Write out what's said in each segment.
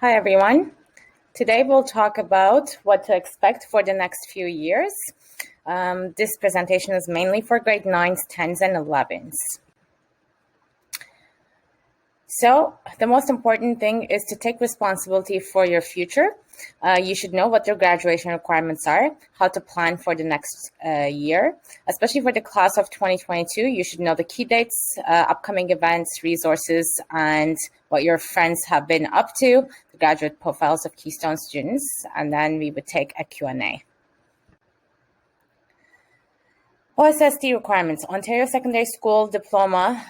Hi, everyone. Today we'll talk about what to expect for the next few years. This presentation is mainly for grade 9s, 10s, and 11s. So the most important thing is to take responsibility for your future. You should know what your graduation requirements are, how to plan for the next year. Especially for the class of 2022, you should know the key dates, upcoming events, resources, and what your friends have been up to, the graduate profiles of Keystone students, and then we would take a Q&A. OSSD requirements. Ontario Secondary School Diploma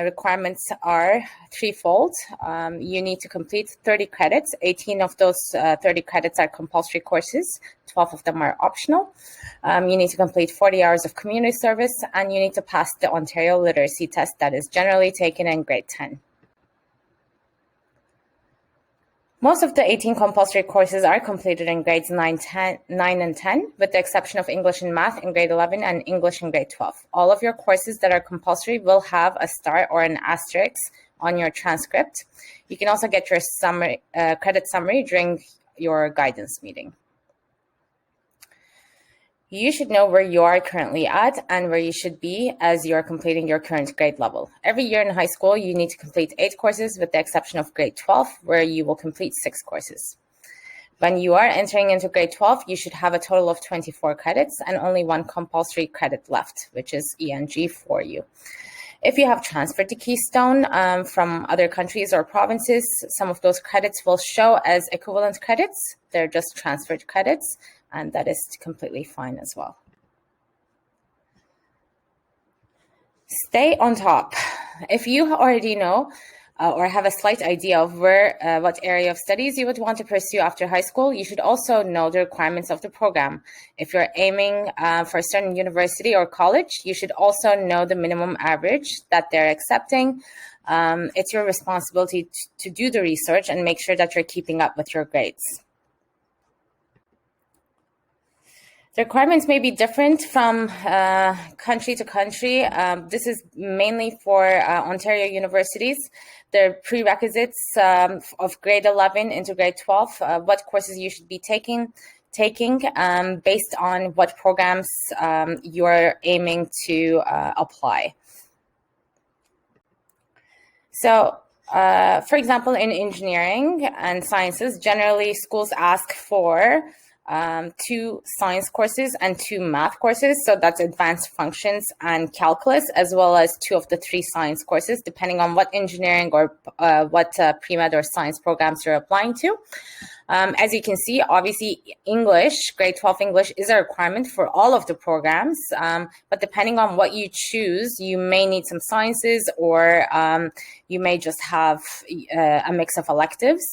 requirements are threefold. You need to complete 30 credits. 18 of those 30 credits are compulsory courses. 12 of them are optional. You need to complete 40 hours of community service, and you need to pass the Ontario Literacy Test that is generally taken in grade 10. Most of the 18 compulsory courses are completed in grades 9 and 10, with the exception of English and Math in grade 11 and English in grade 12. All of your courses that are compulsory will have a star or an asterisk on your transcript. You can also get your credit summary during your guidance meeting. You should know where you are currently at and where you should be as you're completing your current grade level. Every year in high school, you need to complete 8 courses with the exception of grade 12, where you will complete 6 courses. When you are entering into grade 12, you should have a total of 24 credits and only 1 compulsory credit left, which is ENG for you. If you have transferred to Keystone from other countries or provinces, some of those credits will show as equivalent credits. They're just transferred credits, and that is completely fine as well. Stay on top. If you already know or have a slight idea of what area of studies you would want to pursue after high school, you should also know the requirements of the program. If you're aiming for a certain university or college, you should also know the minimum average that they're accepting. It's your responsibility to do the research and make sure that you're keeping up with your grades. The requirements may be different from country to country. This is mainly for Ontario universities. The prerequisites of grade 11 into grade 12, what courses you should be taking based on what programs you're aiming to apply. So, for example, in engineering and sciences, generally schools ask for 2 science courses and 2 math courses. So that's advanced functions and calculus, as well as 2 of the 3 science courses, depending on what engineering or what pre-med or science programs you're applying to. As you can see, obviously English, grade 12 English is a requirement for all of the programs, but depending on what you choose, you may need some sciences or you may just have a mix of electives.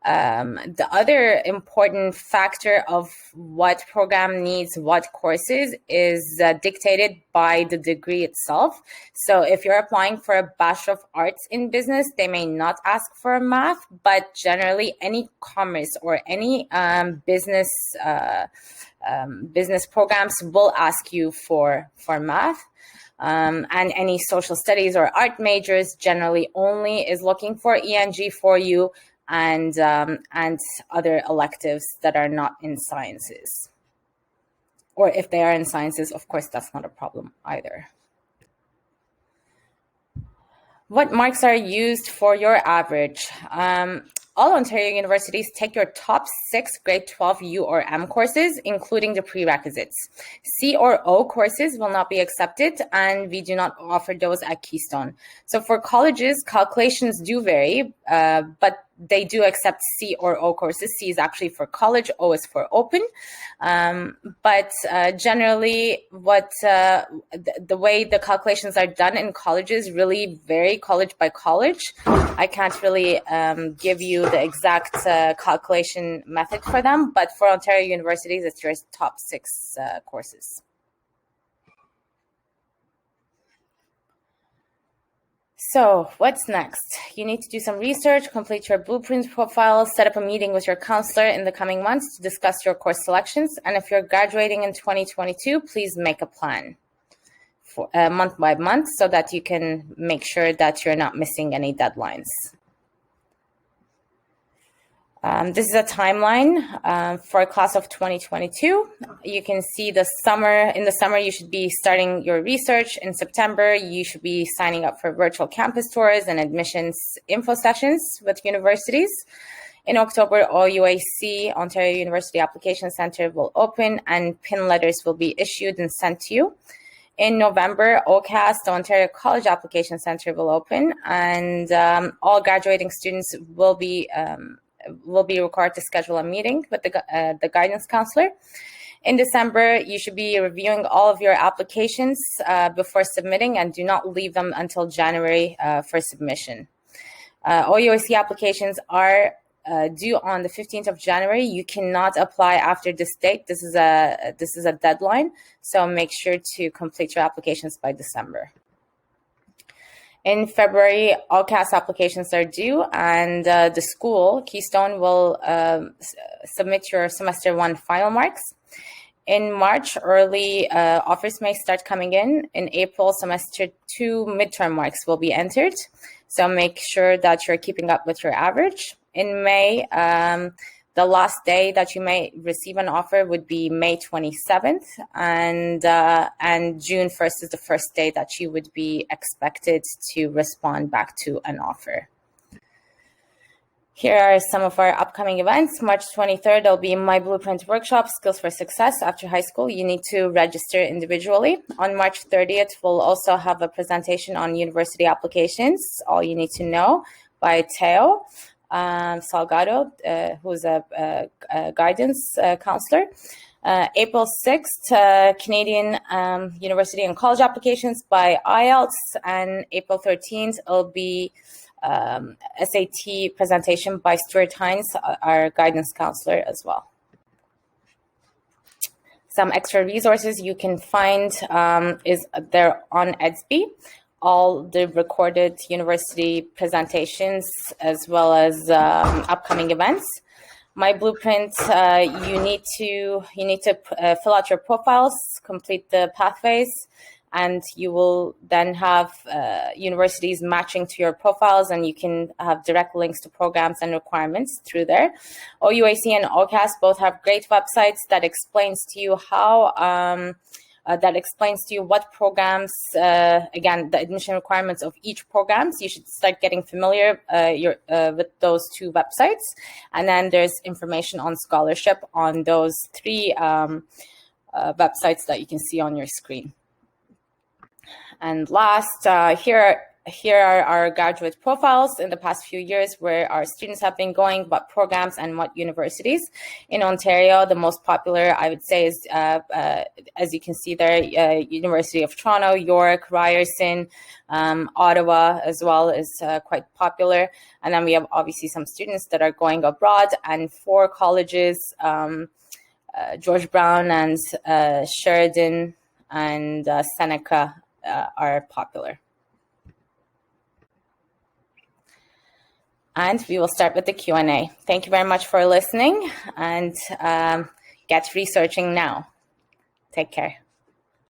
The other important factor of what program needs what courses is dictated by the degree itself. So if you're applying for a Bachelor of Arts in Business, they may not ask for a math, but generally any commerce or any business programs will ask you for math. And any social studies or art majors generally only is looking for ENG for you, and other electives that are not in sciences. Or if they are in sciences, of course, that's not a problem either. What marks are used for your average? All Ontario universities take your top 6 grade 12 U or M courses, including the prerequisites. C or O courses will not be accepted, and we do not offer those at Keystone. So for colleges, calculations do vary, but they do accept C or O courses. C is actually for college, O is for open. But generally, the way the calculations are done in colleges really vary college by college. I can't really give you the exact calculation method for them, but for Ontario universities, it's your top 6 courses. So what's next? You need to do some research, complete your blueprint profile, set up a meeting with your counselor in the coming months to discuss your course selections. And if you're graduating in 2022, please make a plan for month by month so that you can make sure that you're not missing any deadlines. This is a timeline for a class of 2022. You can see in the summer, you should be starting your research. In September, you should be signing up for virtual campus tours and admissions info sessions with universities. In October, OUAC, Ontario University Application Centre, will open and PIN letters will be issued and sent to you. In November, OCAS, the Ontario College Application Centre, will open, and all graduating students will be required to schedule a meeting with the guidance counselor. In December, you should be reviewing all of your applications before submitting, and do not leave them until January for submission. OUAC applications are due on the 15th of January. You cannot apply after this date. This is a deadline, so make sure to complete your applications by December. In February, all CAS applications are due, and the school, Keystone, will submit your semester 1 final marks. In March, early offers may start coming in. In April, semester 2 midterm marks will be entered, so make sure that you're keeping up with your average. In May, the last day that you may receive an offer would be May 27th, and June 1st is the first day that you would be expected to respond back to an offer. Here are some of our upcoming events. March 23rd, there'll be My Blueprint workshop, Skills for Success after high school. You need to register individually. On March 30th, we'll also have a presentation on university applications, All You Need to Know, by Teo Salgado, who's a guidance counselor. April 6th, Canadian University and College Applications by IELTS, and April 13th, it'll be SAT presentation by Stuart Hines, our guidance counselor as well. Some extra resources you can find is there on EDSB, all the recorded university presentations as well as upcoming events. My Blueprint, you need to fill out your profiles, complete the pathways, and you will then have universities matching to your profiles, and you can have direct links to programs and requirements through there. OUAC and OCAS both have great websites that explains to you what programs, again, the admission requirements of each programs. You should start getting familiar with those two websites. And then there's information on scholarship on those three websites that you can see on your screen. And last, here are our graduate profiles in the past few years, where our students have been going, what programs and what universities. In Ontario, the most popular, I would say, is, as you can see there, University of Toronto, York, Ryerson, Ottawa as well is quite popular. And then we have obviously some students that are going abroad, and 4 colleges, George Brown and Sheridan and Seneca are popular. And we will start with the Q&A. Thank you very much for listening, and get researching now. Take care.